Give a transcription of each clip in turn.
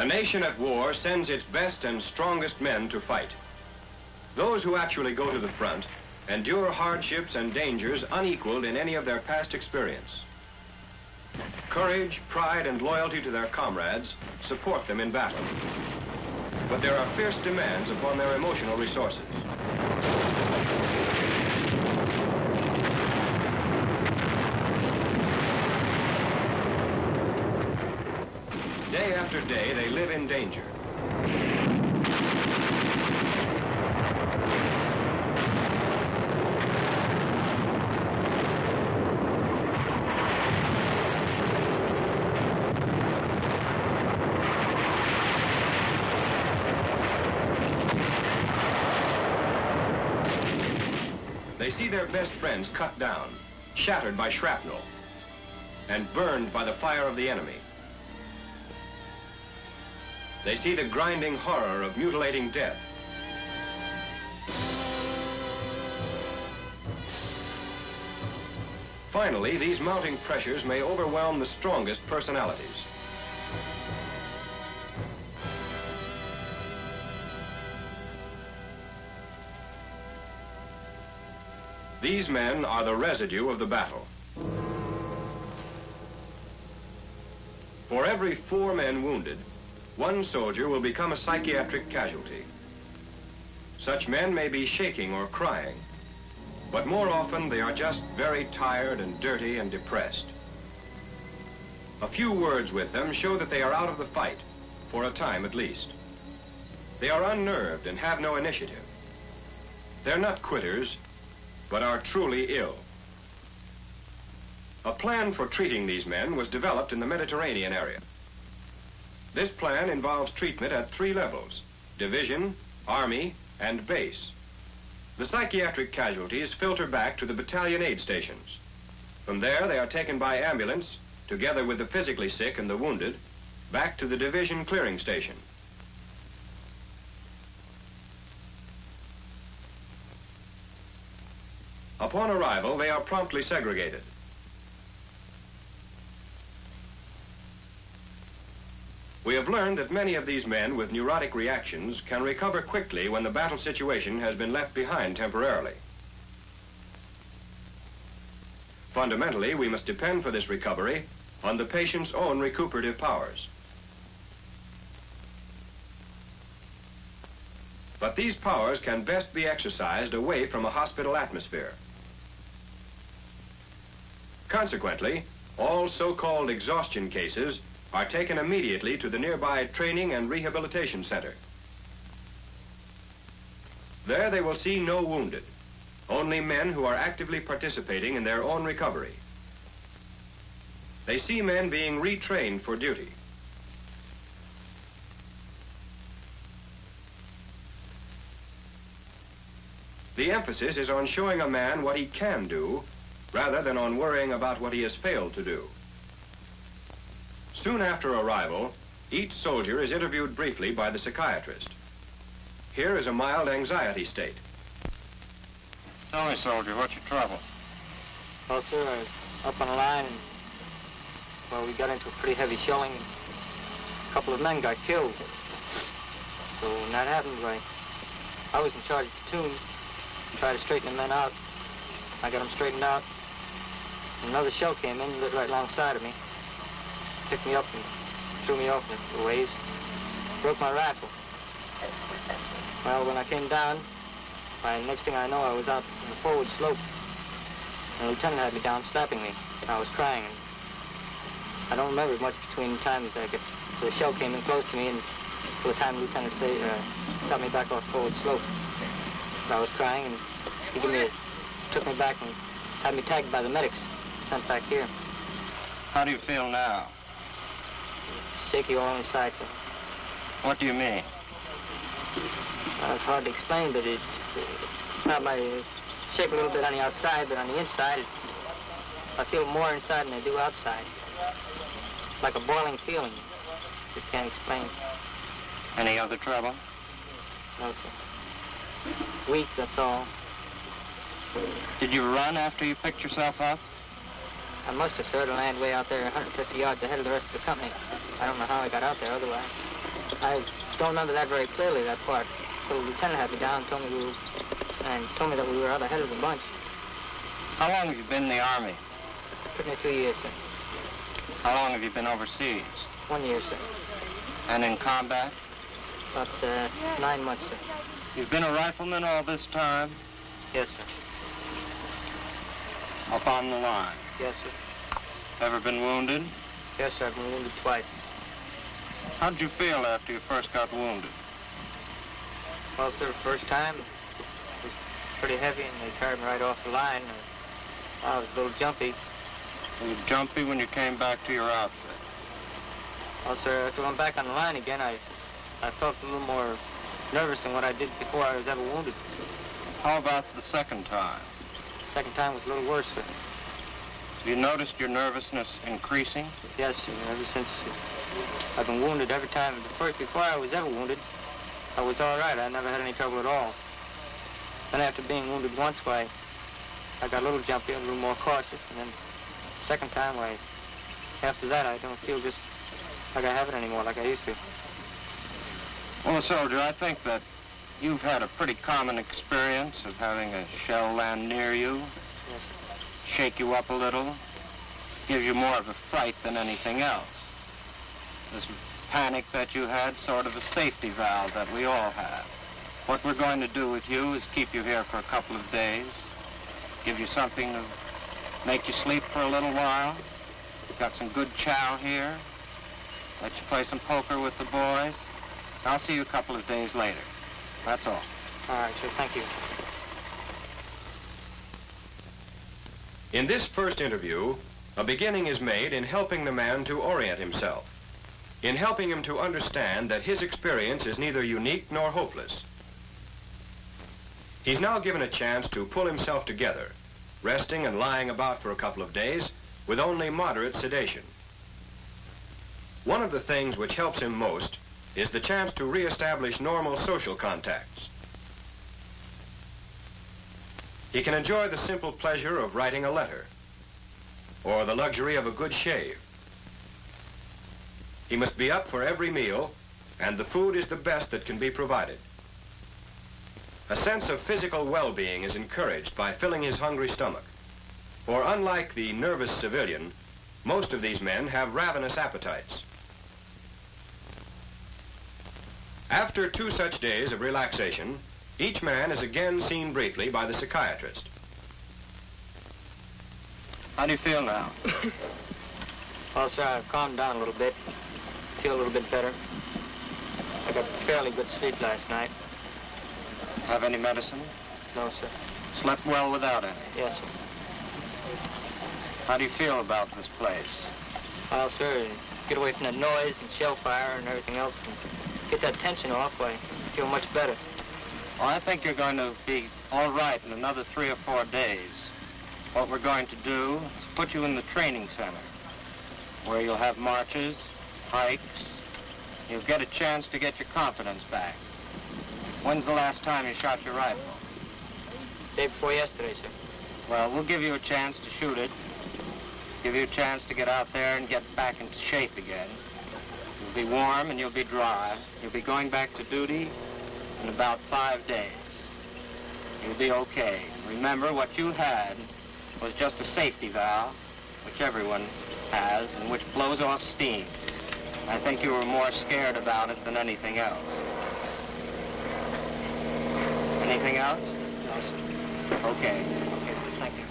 A nation at war sends its best and strongest men to fight. Those who actually go to the front endure hardships and dangers unequaled in any of their past experience. Courage, pride, and loyalty to their comrades support them in battle. But there are fierce demands upon their emotional resources. Day after day, they live in danger. They see their best friends cut down, shattered by shrapnel, and burned by the fire of the enemy. They see the grinding horror of mutilating death. Finally, these mounting pressures may overwhelm the strongest personalities. These men are the residue of the battle. For every 4 men wounded, 1 soldier will become a psychiatric casualty. Such men may be shaking or crying, but more often they are just very tired and dirty and depressed. A few words with them show that they are out of the fight, for a time at least. They are unnerved and have no initiative. They're not quitters, but are truly ill. A plan for treating these men was developed in the Mediterranean area. This plan involves treatment at 3 levels: division, army, and base. The psychiatric casualties filter back to the battalion aid stations. From there, they are taken by ambulance, together with the physically sick and the wounded, back to the division clearing station. Upon arrival, they are promptly segregated. We have learned that many of these men with neurotic reactions can recover quickly when the battle situation has been left behind temporarily. Fundamentally, we must depend for this recovery on the patient's own recuperative powers. But these powers can best be exercised away from a hospital atmosphere. Consequently, all so-called exhaustion cases are taken immediately to the nearby training and rehabilitation center. There they will see no wounded, only men who are actively participating in their own recovery. They see men being retrained for duty. The emphasis is on showing a man what he can do, rather than on worrying about what he has failed to do. Soon after arrival, each soldier is interviewed briefly by the psychiatrist. Here is a mild anxiety state. Tell me, soldier, what's your trouble? Well, sir, I was up on a line and, well, we got into a pretty heavy shelling and a couple of men got killed. So when that happened, I was in charge of the platoon and tried to straighten the men out. I got them straightened out. Another shell came in, lit right alongside of me, picked me up and threw me off a ways, broke my rifle. Well, when I came down, next thing I know, I was out on the forward slope. And the lieutenant had me down slapping me. I was crying. And I don't remember much between the time that the shell came in close to me and for the time the lieutenant got me back off the forward slope. But I was crying, and he took me back and had me tagged by the medics, sent back here. How do you feel now? Shaky all inside, sir. What do you mean? It's hard to explain, but it's not my shake a little bit on the outside, but on the inside, I feel more inside than I do outside. Like a boiling feeling. Just can't explain. Any other trouble? No, sir. Weak, that's all. Did you run after you picked yourself up? I must have, sir, to land way out there 150 yards ahead of the rest of the company. I don't know how I got out there otherwise. I don't remember that very clearly, that part. So the lieutenant had me down and told me that we were out ahead of the bunch. How long have you been in the Army? Pretty near 2 years, sir. How long have you been overseas? 1 year, sir. And in combat? About 9 months, sir. You've been a rifleman all this time? Yes, sir. Up on the line? Yes, sir. Ever been wounded? Yes, sir. I've been wounded twice. How did you feel after you first got wounded? Well, sir, first time, it was pretty heavy, and they carried me right off the line. I was a little jumpy. Were you jumpy when you came back to your outfit? Well, sir, after going back on the line again, I felt a little more nervous than what I did before I was ever wounded. How about the second time? The second time was a little worse, sir. Have you noticed your nervousness increasing? Yes, sir. Ever since I've been wounded every time. Before I was ever wounded, I was all right. I never had any trouble at all. Then after being wounded once, why, I got a little jumpy, a little more cautious, and then the second time, why, after that, I don't feel just like I have it anymore, like I used to. Well, soldier, I think that you've had a pretty common experience of having a shell land near you, Yes, sir. shake you up a little, gives you more of a fright than anything else. This panic that you had, sort of a safety valve that we all have. What we're going to do with you is keep you here for a couple of days, give you something to make you sleep for a little while. We've got some good chow here. Let you play some poker with the boys. I'll see you a couple of days later. That's all. All right, sir. Thank you. In this first interview, a beginning is made in helping the man to orient himself, in helping him to understand that his experience is neither unique nor hopeless. He's now given a chance to pull himself together, resting and lying about for a couple of days with only moderate sedation. One of the things which helps him most is the chance to reestablish normal social contacts. He can enjoy the simple pleasure of writing a letter, or the luxury of a good shave. He must be up for every meal, and the food is the best that can be provided. A sense of physical well-being is encouraged by filling his hungry stomach, for unlike the nervous civilian, most of these men have ravenous appetites. After 2 such days of relaxation, each man is again seen briefly by the psychiatrist. How do you feel now? Well, sir, I've calmed down a little bit. Feel a little bit better. I got fairly good sleep last night. Have any medicine? No, sir. Slept well without any? Yes, sir. How do you feel about this place? Well, sir, get away from that noise and shell fire and everything else and get that tension off, I feel much better. Well, I think you're going to be all right in another 3 or 4 days. What we're going to do is put you in the training center, where you'll have marches, hikes. You'll get a chance to get your confidence back. When's the last time you shot your rifle? Day before yesterday, sir. Well, we'll give you a chance to shoot it, give you a chance to get out there and get back into shape again. You'll be warm and you'll be dry. You'll be going back to duty in about 5 days. You'll be okay. Remember, what you had was just a safety valve, which everyone has, and which blows off steam. I think you were more scared about it than anything else. Anything else? No, sir. Okay. Okay, sir. Thank you.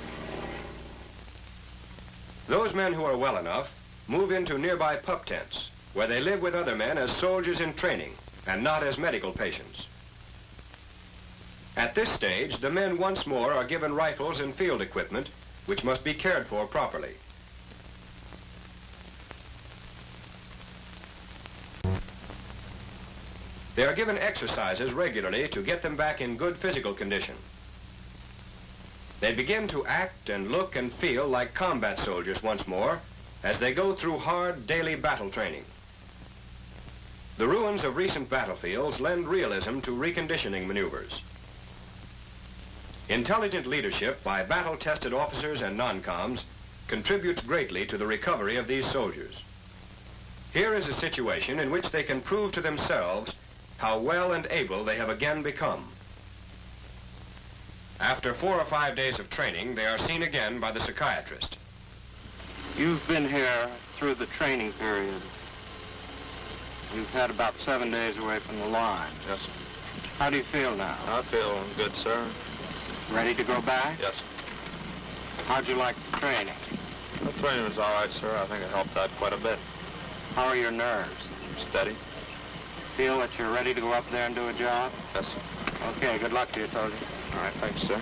Those men who are well enough move into nearby pup tents, where they live with other men as soldiers in training and not as medical patients. At this stage, the men once more are given rifles and field equipment, which must be cared for properly. They are given exercises regularly to get them back in good physical condition. They begin to act and look and feel like combat soldiers once more as they go through hard daily battle training. The ruins of recent battlefields lend realism to reconditioning maneuvers. Intelligent leadership by battle-tested officers and non-coms contributes greatly to the recovery of these soldiers. Here is a situation in which they can prove to themselves how well and able they have again become. After 4 or 5 days of training, they are seen again by the psychiatrist. You've been here through the training period. You've had about 7 days away from the line. Yes, sir. How do you feel now? I feel good, sir. Ready to go back? Yes, sir. How'd you like the training? The training was all right, sir. I think it helped out quite a bit. How are your nerves? Steady. Feel that you're ready to go up there and do a job? Yes, sir. Okay, good luck to you, soldier. All right, thanks, sir.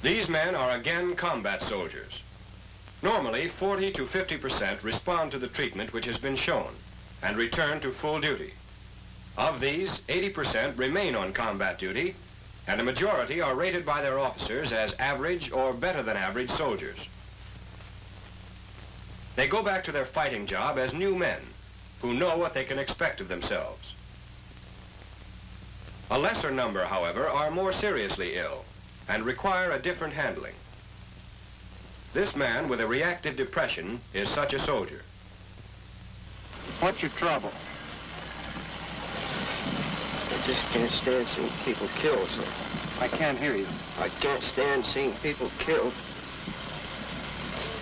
These men are again combat soldiers. Normally, 40 to 50% respond to the treatment which has been shown and return to full duty. Of these, 80% remain on combat duty, and a majority are rated by their officers as average or better than average soldiers. They go back to their fighting job as new men who know what they can expect of themselves. A lesser number, however, are more seriously ill and require a different handling. This man with a reactive depression is such a soldier. What's your trouble? I just can't stand seeing people killed, sir. I can't hear you. I can't stand seeing people killed.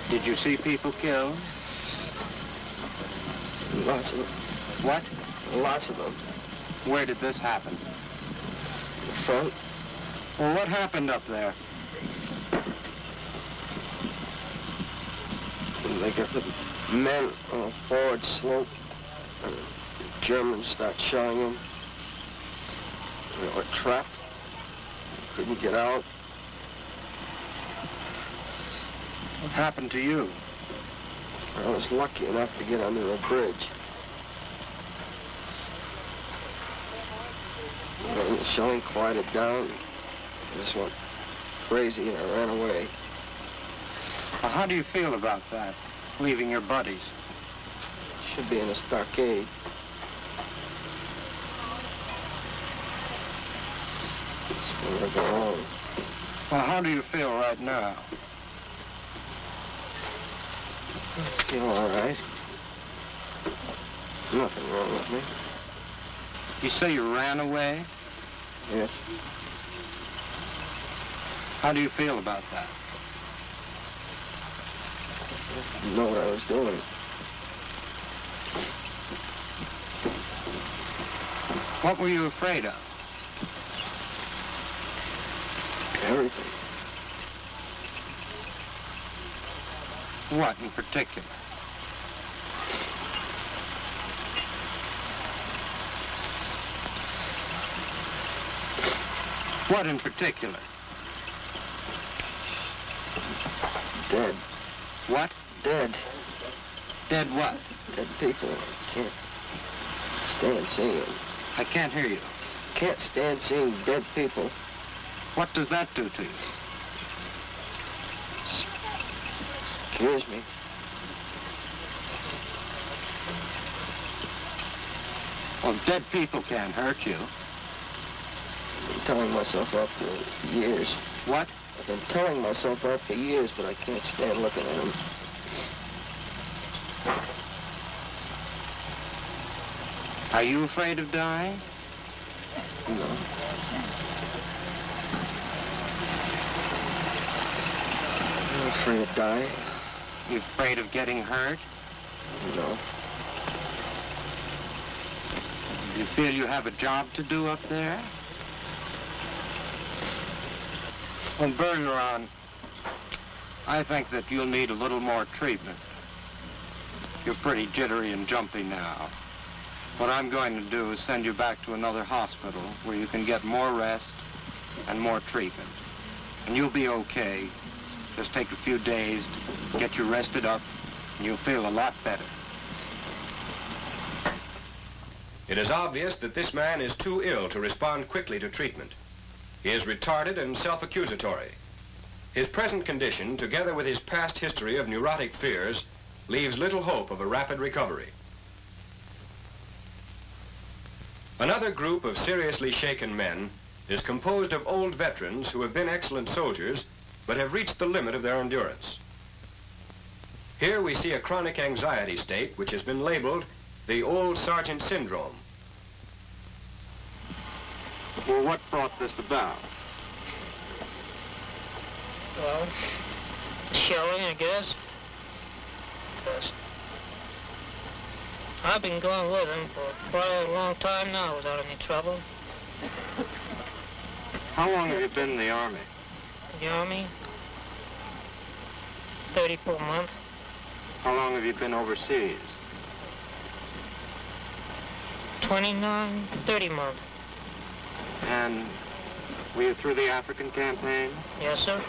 Did you see people killed? Lots of them. What? Lots of them. Where did this happen? In front. Well, what happened up there? They got the men on a forward slope, and the Germans start shelling them. They were trapped. Couldn't get out. What happened to you? I was lucky enough to get under a bridge. And the shelling quieted down. I just went crazy and I ran away. Well, how do you feel about that, leaving your buddies? Should be in a stockade. Just wanna go home. Well, how do you feel right now? I feel all right. Nothing wrong with me. You say you ran away? Yes. How do you feel about that? I didn't know what I was doing. What were you afraid of? Everything. What in particular? What in particular? Dead. What? Dead. Dead what? Dead people. Can't stand seeing them. I can't hear you. Can't stand seeing dead people. What does that do to you? Scares me. Well, dead people can't hurt you. I've been telling myself up for years. What? I've been telling myself up for years, but I can't stand looking at them. Are you afraid of dying? No. I'm afraid of dying. You afraid of getting hurt? No. Do you feel you have a job to do up there? Well, Bergeron, I think that you'll need a little more treatment. You're pretty jittery and jumpy now. What I'm going to do is send you back to another hospital where you can get more rest and more treatment. And you'll be okay. Just take a few days, get you rested up, and you'll feel a lot better. It is obvious that this man is too ill to respond quickly to treatment. He is retarded and self-accusatory. His present condition, together with his past history of neurotic fears, leaves little hope of a rapid recovery. Another group of seriously shaken men is composed of old veterans who have been excellent soldiers but have reached the limit of their endurance. Here we see a chronic anxiety state which has been labeled the old sergeant syndrome. Well, what brought this about? Well, shelling, I guess. Because I've been going with him for quite a long time now without any trouble. How long have you been in the Army? The Army? 34 months. How long have you been overseas? 29, 30 months. And were you through the African campaign? Yes, sir.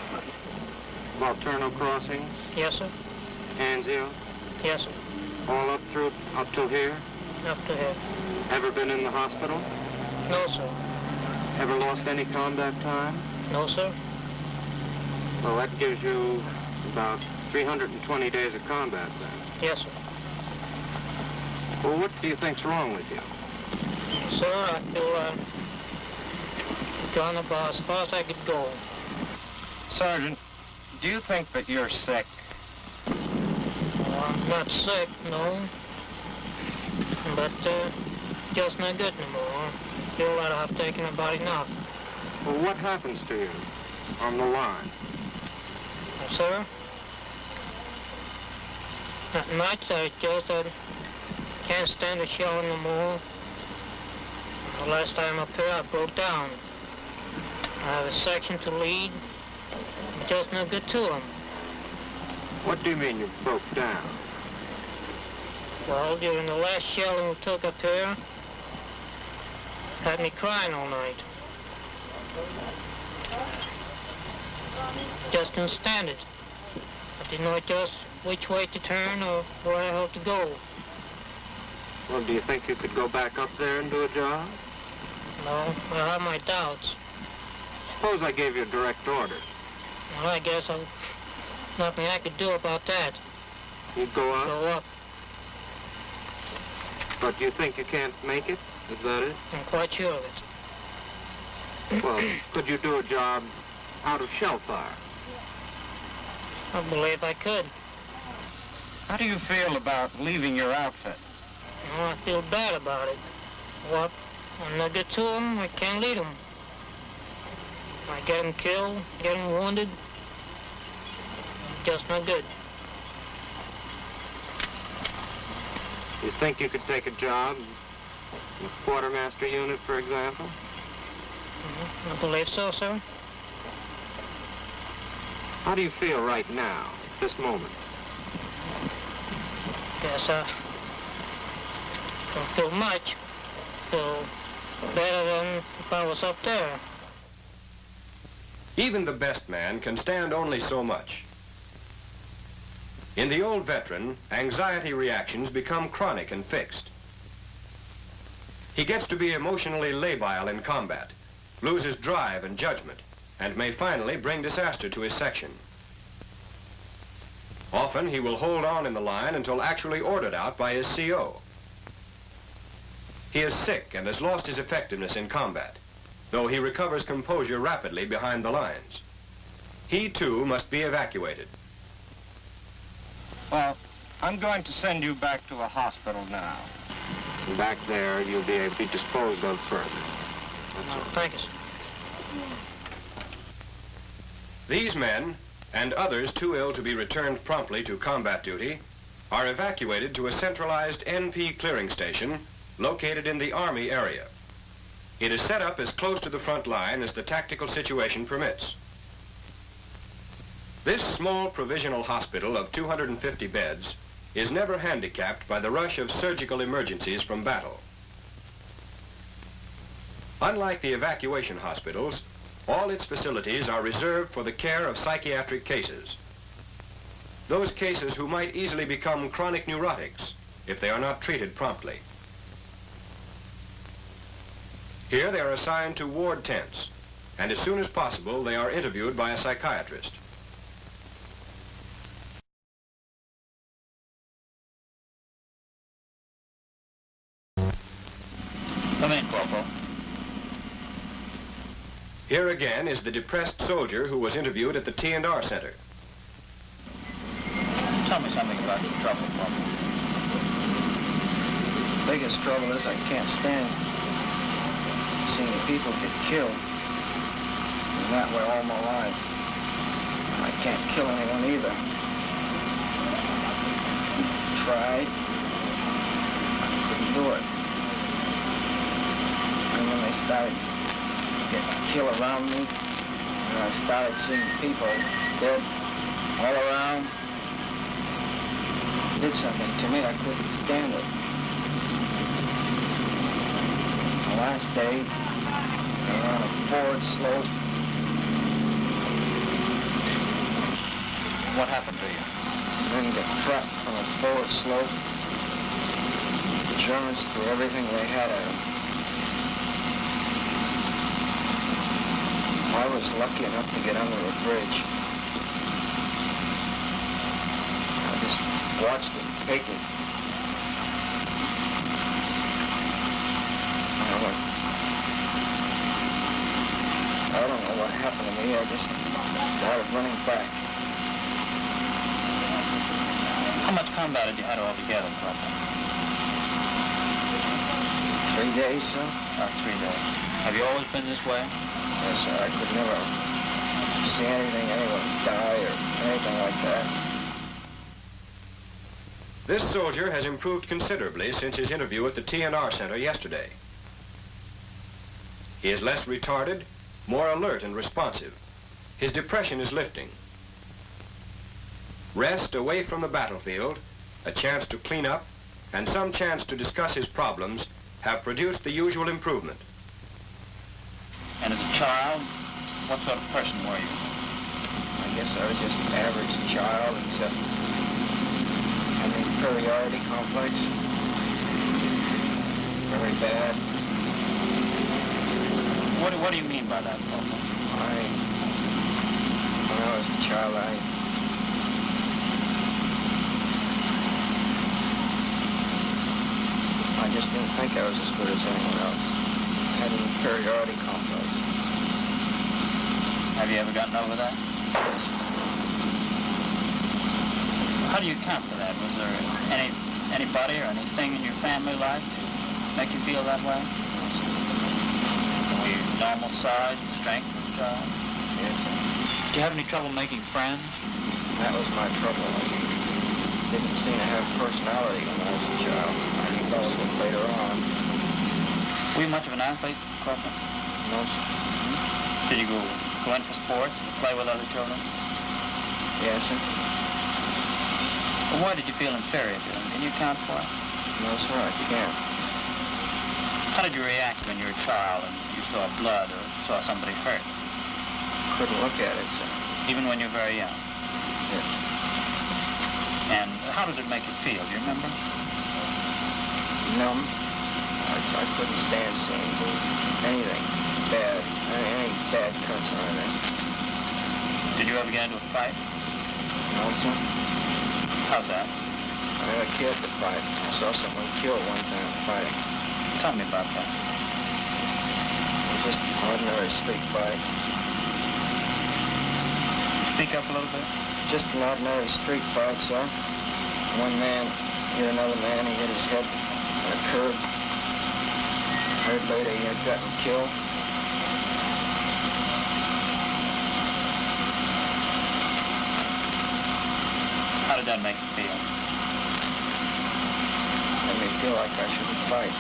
Volturno crossings? Yes, sir. Anzio? Yes, sir. All up till here? Up to here. Ever been in the hospital? No, sir. Ever lost any combat time? No, sir. Well, that gives you about 320 days of combat then. Yes, sir. Well, what do you think's wrong with you? Sir, I feel gone about as far as I could go. Sergeant, do you think that you're sick? Well, I'm not sick, no. But just not good anymore. I feel that I've taken about enough. Well, what happens to you on the line? Sir? At night, I just can't stand the shell no more. The last time up here, I broke down. I have a section to lead. I'm just no good to them. What do you mean you broke down? Well, during the last shelling we took up here, had me crying all night. Just couldn't stand it. I didn't know just which way to turn or where I had to go. Well, do you think you could go back up there and do a job? No, I have my doubts. Suppose I gave you a direct order. Well, I guess nothing I could do about that. You'd go up? Go up. But you think you can't make it? Is that it? I'm quite sure of it. Well, could you do a job out of shell fire? I believe I could. How do you feel about leaving your outfit? Well, I feel bad about it. What? I'm not good to them. I can't lead them. I get them killed, get them wounded. Just not good. You think you could take a job in a quartermaster unit, for example? I believe so, sir. How do you feel right now, at this moment? Yes, I don't feel much. Feel better than if I was up there. Even the best man can stand only so much. In the old veteran, anxiety reactions become chronic and fixed. He gets to be emotionally labile in combat, loses drive and judgment, and may finally bring disaster to his section. Often he will hold on in the line until actually ordered out by his CO. He is sick and has lost his effectiveness in combat, though he recovers composure rapidly behind the lines. He too must be evacuated. Well, I'm going to send you back to a hospital now. Back there, you'll be able to be disposed of further. Thank you, sir. These men, and others too ill to be returned promptly to combat duty, are evacuated to a centralized NP clearing station located in the Army area. It is set up as close to the front line as the tactical situation permits. This small provisional hospital of 250 beds is never handicapped by the rush of surgical emergencies from battle. Unlike the evacuation hospitals, all its facilities are reserved for the care of psychiatric cases. Those cases who might easily become chronic neurotics if they are not treated promptly. Here they are assigned to ward tents, and as soon as possible they are interviewed by a psychiatrist. Come in, Corporal. Here again is the depressed soldier who was interviewed at the T&R Center. Tell me something about your trouble, Corporal. The biggest trouble is I can't stand seeing people get killed. Been that way all my life. And I can't kill anyone either. Tried. I couldn't do it. And when they started getting killed around me, and I started seeing people dead all around, it did something to me. I couldn't stand it. The last day, we were on a forward slope. What happened to you? And then got trapped on a forward slope. The Germans threw everything they had at them. I was lucky enough to get under a bridge. I just watched it taking. I don't know what happened to me. I just started running back. How much combat had you had altogether, Corporal? 3 days, sir? About 3 days. Have you always been this way? Yes, sir. I could never see anyone die or anything like that. This soldier has improved considerably since his interview at the TNR Center yesterday. He is less retarded, more alert and responsive. His depression is lifting. Rest away from the battlefield, a chance to clean up, and some chance to discuss his problems have produced the usual improvement. And as a child, what sort of person were you? I guess I was just an average child, except having inferiority complex. Very bad. What do you mean by that, Corporal? When I was a child, I just didn't think I was as good as anyone else. I had an inferiority complex. Have you ever gotten over that? Yes. How do you account for that? Was there anybody or anything in your family life to make you feel that way? Were you normal size and strength as a child? Yes, sir. Did you have any trouble making friends? That was my trouble. I didn't seem to have personality when I was a child. I developed it later on. Were you much of an athlete, Corporal? No, sir. Did you go in for sports and play with other children? Yes, sir. Well, why did you feel inferior to them? Can you account for it? No, sir, I can't. How did you react when you were a child and you saw blood or saw somebody hurt? Couldn't look at it, sir. Even when you were very young? Yes. And how did it make you feel? Do you remember? Numb. I couldn't stand seeing anything bad, any bad cuts or anything. Did you ever get into a fight? No, sir. How's that? I never cared to fight. I saw someone killed one time fighting. Tell me about that. It was just an ordinary street fight. Speak up a little bit. Just an ordinary street fight, sir. One man hit another man. He hit his head on a curb. Heard later he had gotten killed. How did that make you feel? Made me feel like I shouldn't fight.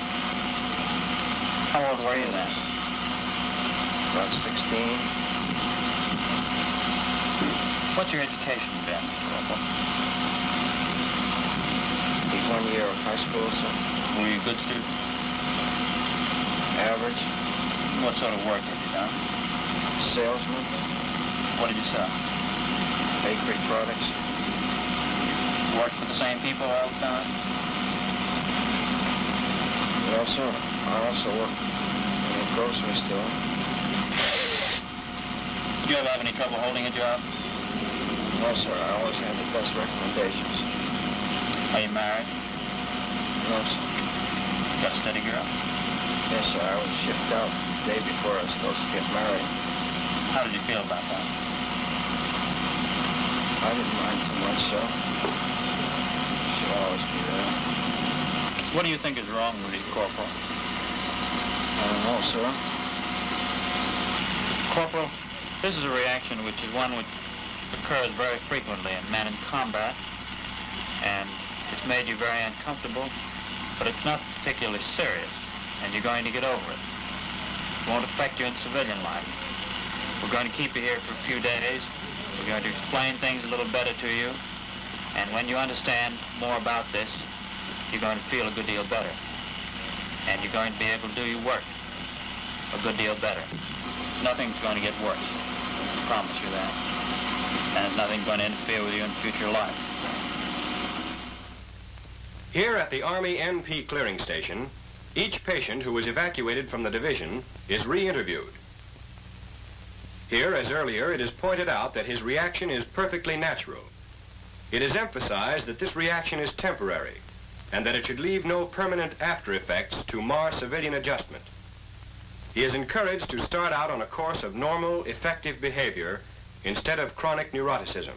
How old were you then? About 16. What's your education been, Corporal? 1 year of high school, sir. Were you a good student? Average. What sort of work have you done? Salesman. What did you sell? Bakery products. Worked for the same people all the time? Well, sir, I also worked in a grocery store. Did you ever have any trouble holding a job? No, sir, I always had the best recommendations. Are you married? No, sir. Got a steady girl? Yes, sir, I was shipped out the day before I was supposed to get married. How did you feel about that? I didn't mind too much, so she'll always be there. What do you think is wrong with you, Corporal? I don't know, sir. Corporal, this is a reaction which is one which occurs very frequently in men in combat, and it's made you very uncomfortable, but it's not particularly serious, and you're going to get over it. It won't affect you in civilian life. We're going to keep you here for a few days. We're going to explain things a little better to you, and when you understand more about this, you're going to feel a good deal better, and you're going to be able to do your work a good deal better. Nothing's going to get worse, I promise you that, and there's nothing going to interfere with you in future life. Here at the Army NP clearing station, each patient who was evacuated from the division is re-interviewed. Here, as earlier, it is pointed out that his reaction is perfectly natural. It is emphasized that this reaction is temporary and that it should leave no permanent after effects to mar civilian adjustment. He is encouraged to start out on a course of normal, effective behavior instead of chronic neuroticism.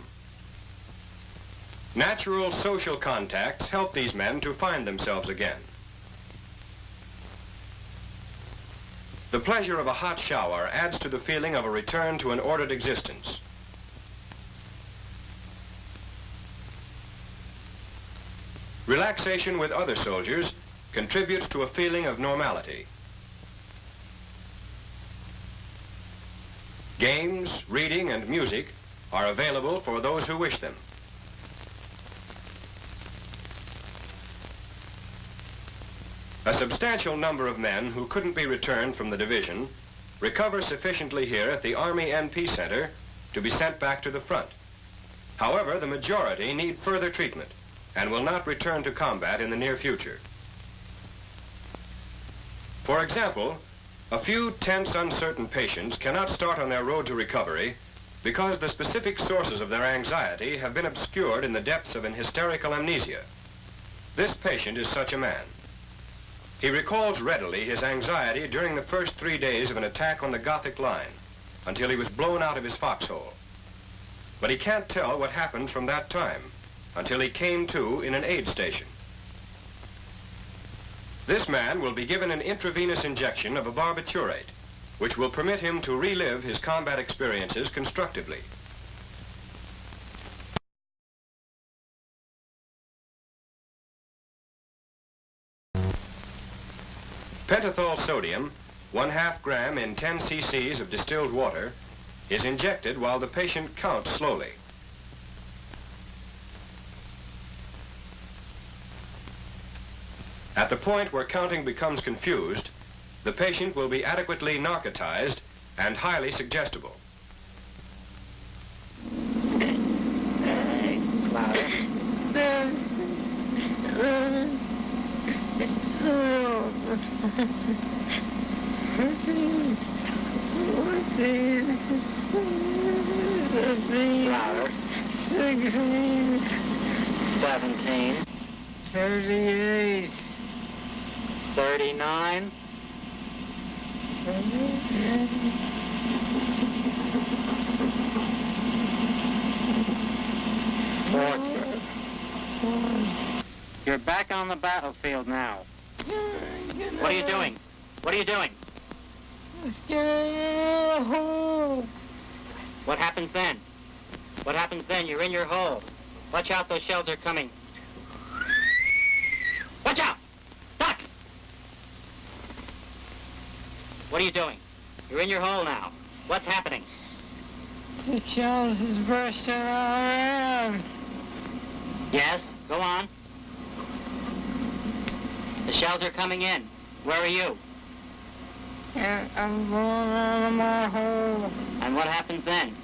Natural social contacts help these men to find themselves again. The pleasure of a hot shower adds to the feeling of a return to an ordered existence. Relaxation with other soldiers contributes to a feeling of normality. Games, reading, and music are available for those who wish them. A substantial number of men who couldn't be returned from the division recover sufficiently here at the Army NP Center to be sent back to the front. However, the majority need further treatment and will not return to combat in the near future. For example, a few tense, uncertain patients cannot start on their road to recovery because the specific sources of their anxiety have been obscured in the depths of an hysterical amnesia. This patient is such a man. He recalls readily his anxiety during the first 3 days of an attack on the Gothic line until he was blown out of his foxhole. But he can't tell what happened from that time until he came to in an aid station. This man will be given an intravenous injection of a barbiturate, which will permit him to relive his combat experiences constructively. Pentothal sodium, 1/2 gram in 10 cc's of distilled water, is injected while the patient counts slowly. At the point where counting becomes confused, the patient will be adequately narcotized and highly suggestible. Louder. 16, 17, 38, 39, 40. You're back on the battlefield now. What are you doing? What are you doing? What happens then? What happens then? You're in your hole. Watch out, those shells are coming. Watch out! Duck! What are you doing? You're in your hole now. What's happening? The shells is bursting all around. Yes, go on. The shells are coming in. Where are you? And I'm going out of my hole. And what happens then?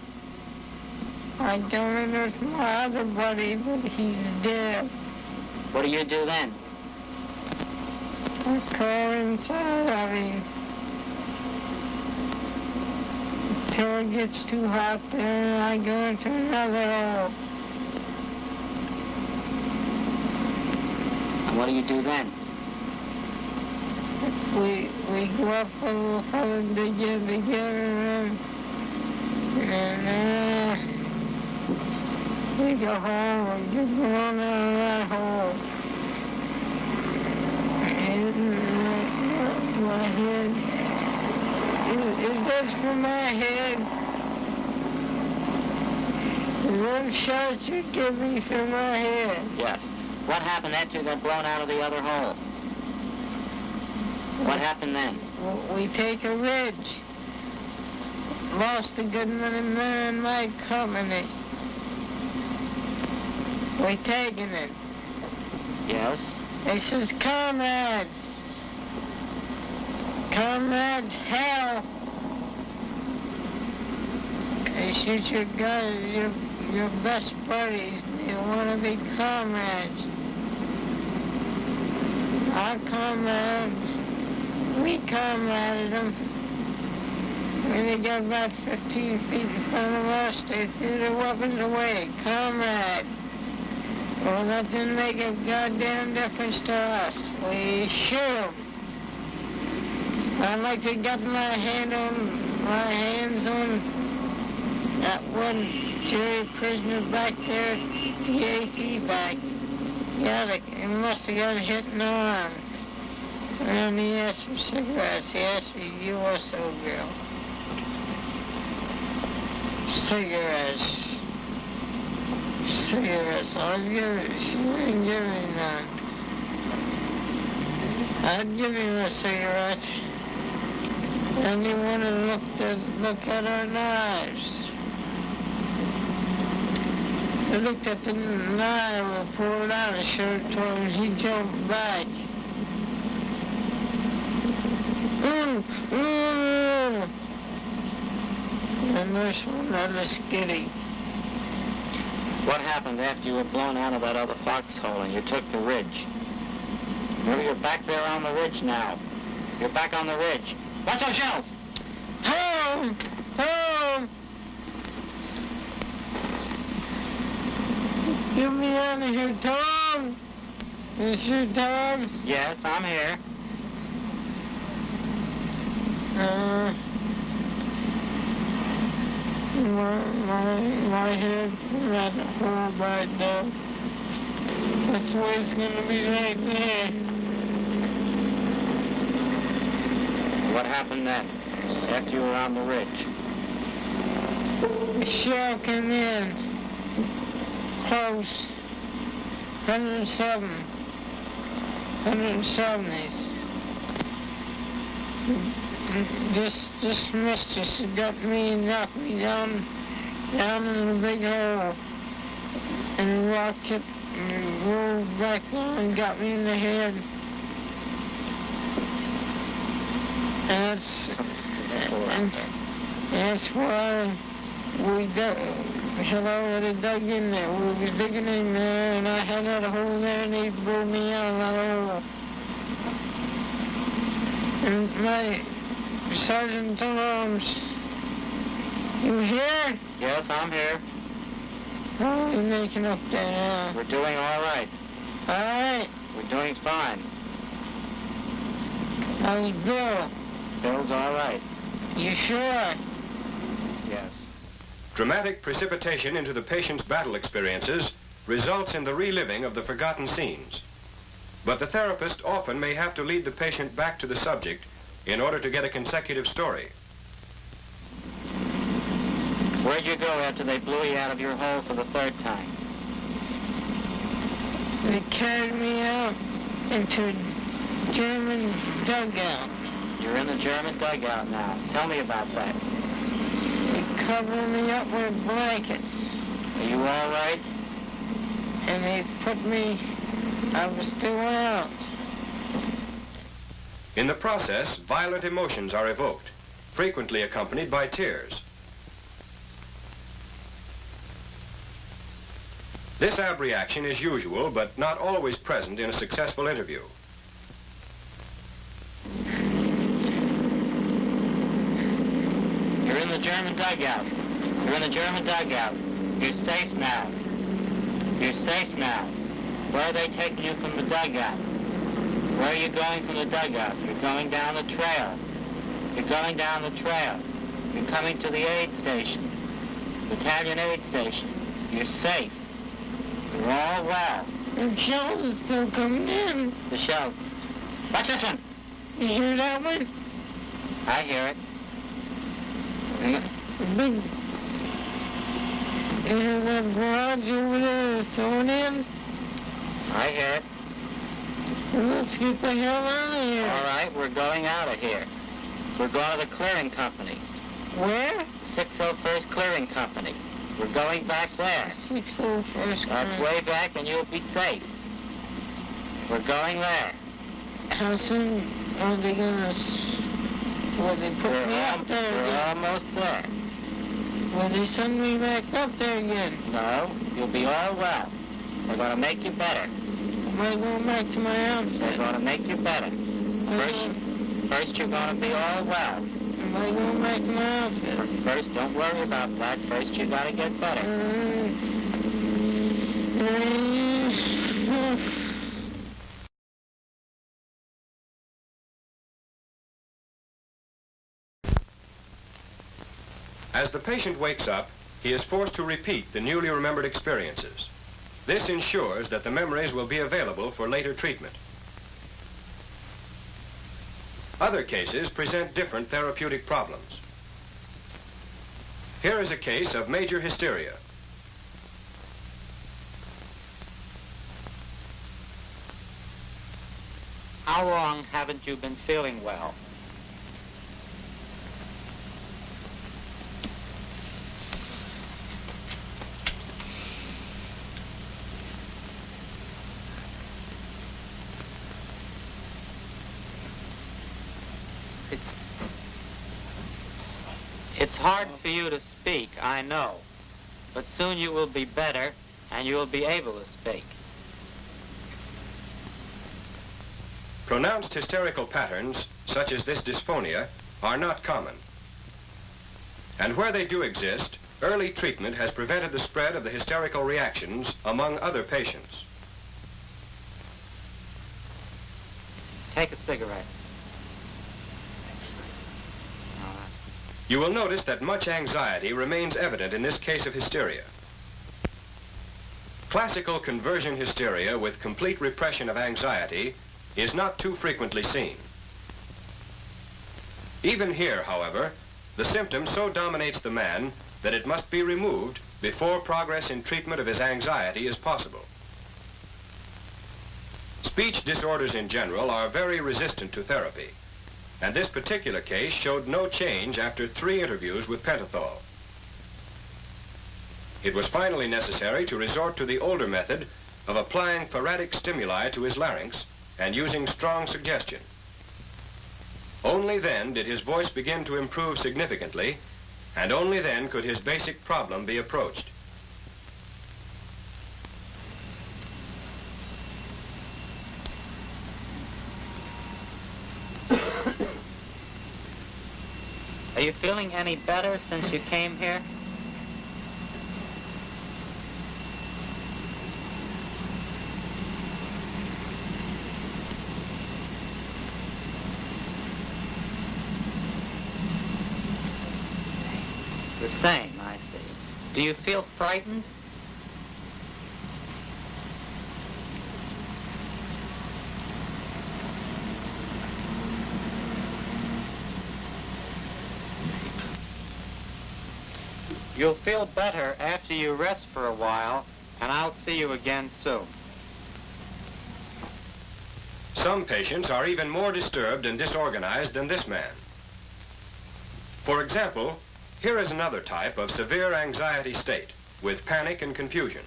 I go in with my other buddy, but he's dead. What do you do then? I crawl inside of him. Until it gets too hot there, and I go into another hole. And what do you do then? We go up a little further to get together, and dig a hole and get blown out of that hole. And my head, is that for my head? One shot you give me for my head. Yes. What happened after you got blown out of the other hole? What happened then? We take a ridge. Lost a good many men in my company. We taking it. Yes. They says, comrades. Comrades, hell. They shoot your guns, your best buddies. You want to be comrades. Our comrades, we comraded them. When they got about 15 feet in front of us, they threw their weapons away. Comrade. Well, that didn't make a goddamn difference to us. We shoot them. I'd like to get my hands on that one jury prisoner back there, the AC back. Yeah, he must have got hit in the arm. And he asked for cigarettes. He asked the USO girl. Cigarettes. Cigarettes. I'll give it. She wouldn't give me none. I'd give him a cigarette. And he wanted to look at our knives. He looked at the knife and pulled out a shirt to him. He jumped back. And this one, that was skitty. What happened after you were blown out of that other foxhole and you took the ridge? Remember, you're back there on the ridge now. You're back on the ridge. Watch those shells! Tom! Tom! Get me out of here, Tom! Is you Tom? Yes, I'm here. My head got a hole right now. That's the way it's gonna be right there. What happened then, after you were on the ridge? The shell came in. Close. 170s. This mistress got me and knocked me down in a big hole. And rocked it and rolled back down and got me in the head. And that's why we had already dug in there. We was digging in there, and I had that hole there, and he blew me out of that hole. And my sergeant at arms, you here? Yes, I'm here. How are we making up there now? We're doing all right. All right. We're doing fine. How's Bill? Bill's all right. You sure? Yes. Dramatic precipitation into the patient's battle experiences results in the reliving of the forgotten scenes. But the therapist often may have to lead the patient back to the subject in order to get a consecutive story. Where'd you go after they blew you out of your hole for the third time? They carried me out into a German dugout. You're in the German dugout now. Tell me about that. They covered me up with blankets. Are you all right? And they put me, I was still out. In the process, violent emotions are evoked, frequently accompanied by tears. This abreaction is usual, but not always present in a successful interview. You're in the German dugout. You're in the German dugout. You're safe now. You're safe now. Where are they taking you from the dugout? Where are you going from the dugout? You're going down the trail. You're going down the trail. You're coming to the aid station. Battalion aid station. You're safe. We're all well. The shells are still coming in. The shell. Watch this one. You hear that one? I hear it. The big... You hear that barrage over there thrown in? I hear it. Well, let's get the hell out of here. All right, we're going out of here. We're going to the clearing company. Where? 601st Clearing Company. We're going back there. 601st. That's way back and you'll be safe. We're going there. How soon are they gonna... Will they put me up there We're again? almost there. Will they send me back up there again? No, you'll be all well. We're going to make you better. Am I going back to my outfit? We're going to make you better. First you're going to be all well. Am I going back to my outfit? First, don't worry about that. First, you got to get better. As the patient wakes up, he is forced to repeat the newly remembered experiences. This ensures that the memories will be available for later treatment. Other cases present different therapeutic problems. Here is a case of major hysteria. How long haven't you been feeling well? It's hard for you to speak, I know, but soon you will be better and you will be able to speak. Pronounced hysterical patterns, such as this dysphonia, are not common. And where they do exist, early treatment has prevented the spread of the hysterical reactions among other patients. Take a cigarette. You will notice that much anxiety remains evident in this case of hysteria. Classical conversion hysteria with complete repression of anxiety is not too frequently seen. Even here, however, the symptom so dominates the man that it must be removed before progress in treatment of his anxiety is possible. Speech disorders in general are very resistant to therapy, and this particular case showed no change after 3 interviews with pentothal. It was finally necessary to resort to the older method of applying phoretic stimuli to his larynx and using strong suggestion. Only then did his voice begin to improve significantly, and only then could his basic problem be approached. Are you feeling any better since you came here? The same, I see. Do you feel frightened? You'll feel better after you rest for a while, and I'll see you again soon. Some patients are even more disturbed and disorganized than this man. For example, here is another type of severe anxiety state with panic and confusion.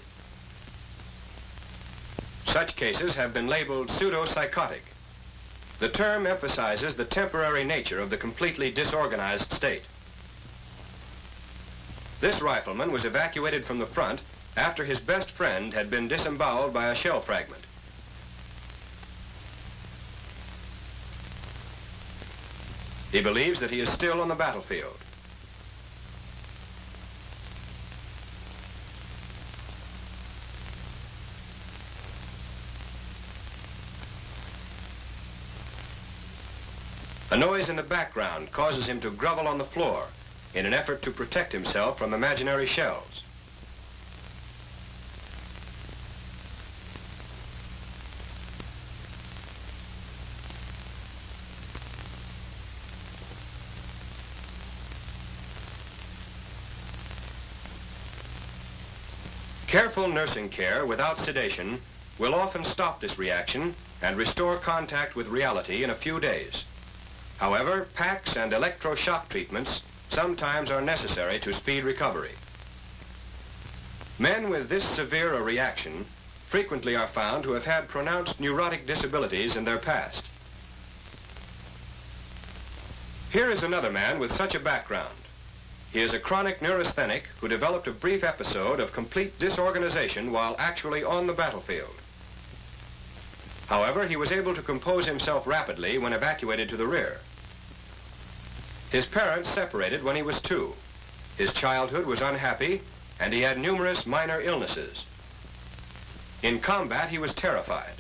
Such cases have been labeled pseudo-psychotic. The term emphasizes the temporary nature of the completely disorganized state. This rifleman was evacuated from the front after his best friend had been disemboweled by a shell fragment. He believes that he is still on the battlefield. A noise in the background causes him to grovel on the floor in an effort to protect himself from imaginary shells. Careful nursing care without sedation will often stop this reaction and restore contact with reality in a few days. However, packs and electroshock treatments sometimes are necessary to speed recovery. Men with this severe a reaction frequently are found to have had pronounced neurotic disabilities in their past. Here is another man with such a background. He is a chronic neurasthenic who developed a brief episode of complete disorganization while actually on the battlefield. However, he was able to compose himself rapidly when evacuated to the rear. His parents separated when he was 2. His childhood was unhappy, and he had numerous minor illnesses. In combat, he was terrified.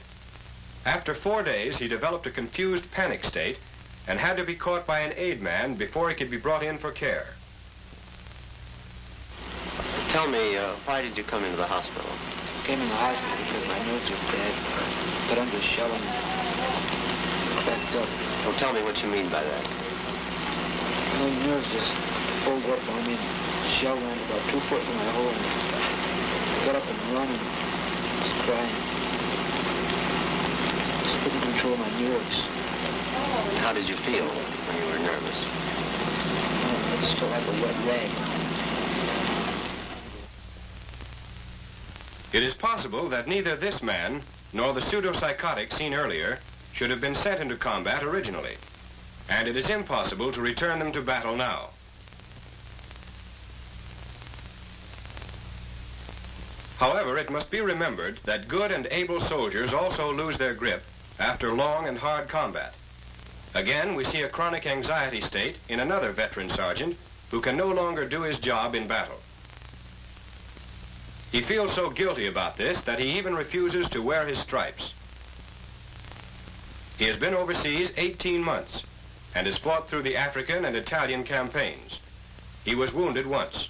After 4 days, he developed a confused panic state and had to be caught by an aid man before he could be brought in for care. Tell me, why did you come into the hospital? I came in the hospital because my nerves are bad. Got under shelling, cracked up. Well, tell me what you mean by that. My nerves just pulled up on me. The shell ran about 2 foot in my hole. And I got up and run and was crying. Just couldn't control my nerves. How did you feel when you were nervous? I just felt like a wet rag. It is possible that neither this man nor the pseudopsychotic seen earlier should have been sent into combat originally, and it is impossible to return them to battle now. However, it must be remembered that good and able soldiers also lose their grip after long and hard combat. Again, we see a chronic anxiety state in another veteran sergeant who can no longer do his job in battle. He feels so guilty about this that he even refuses to wear his stripes. He has been overseas 18 months and has fought through the African and Italian campaigns. He was wounded once.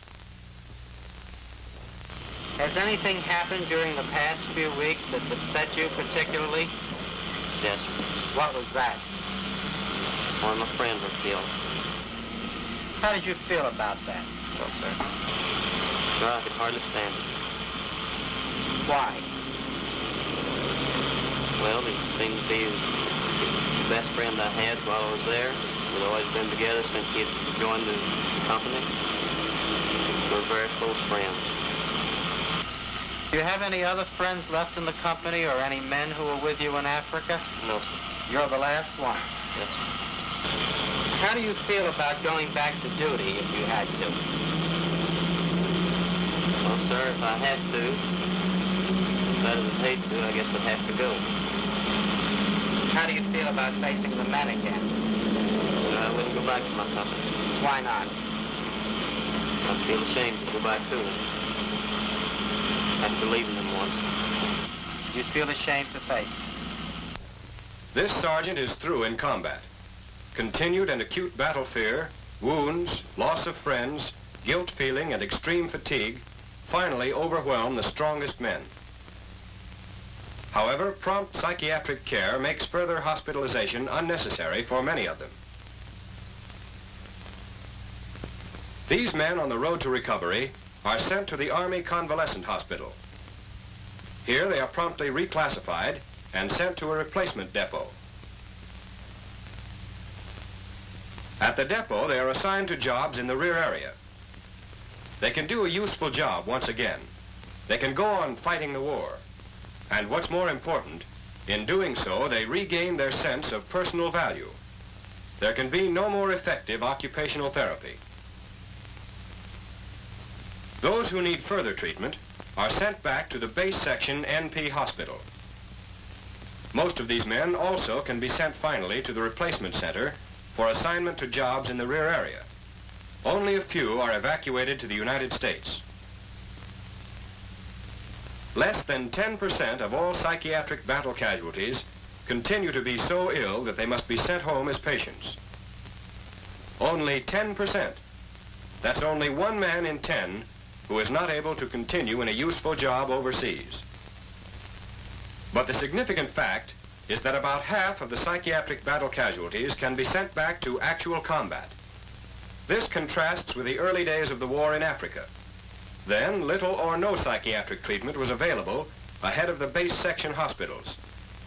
Has anything happened during the past few weeks that's upset you particularly? Yes, sir. What was that? One of my friends was killed. How did you feel about that? Well, sir. Well, I could hardly stand it. Why? Well, he seemed to be the best friend I had while I was there. We'd always been together since he had joined the company. We're very close friends. Do you have any other friends left in the company or any men who were with you in Africa? No, sir. You're the last one. Yes, sir. How do you feel about going back to duty if you had to? Well, sir, if I had to, better than hate to, I guess I'd have to go. How do you feel about facing the men again? So I wouldn't go back to my company. Why not? I'd feel ashamed to go back to it. After leaving them once. You'd feel ashamed to face them. This sergeant is through in combat. Continued and acute battle fear, wounds, loss of friends, guilt feeling, and extreme fatigue finally overwhelm the strongest men. However, prompt psychiatric care makes further hospitalization unnecessary for many of them. These men on the road to recovery are sent to the Army Convalescent Hospital. Here they are promptly reclassified and sent to a replacement depot. At the depot, they are assigned to jobs in the rear area. They can do a useful job once again. They can go on fighting the war. And what's more important, in doing so, they regain their sense of personal value. There can be no more effective occupational therapy. Those who need further treatment are sent back to the base section NP hospital. Most of these men also can be sent finally to the replacement center for assignment to jobs in the rear area. Only a few are evacuated to the United States. Less than 10% of all psychiatric battle casualties continue to be so ill that they must be sent home as patients. Only 10%. That's only 1 man in 10 who is not able to continue in a useful job overseas. But the significant fact is that about half of the psychiatric battle casualties can be sent back to actual combat. This contrasts with the early days of the war in Africa. Then little or no psychiatric treatment was available ahead of the base section hospitals,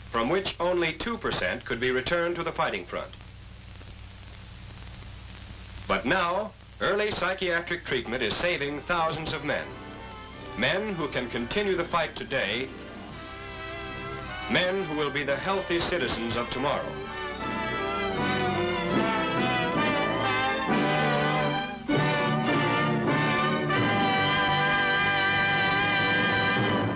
from which only 2% could be returned to the fighting front. But now, early psychiatric treatment is saving thousands of men. Men who can continue the fight today, men who will be the healthy citizens of tomorrow.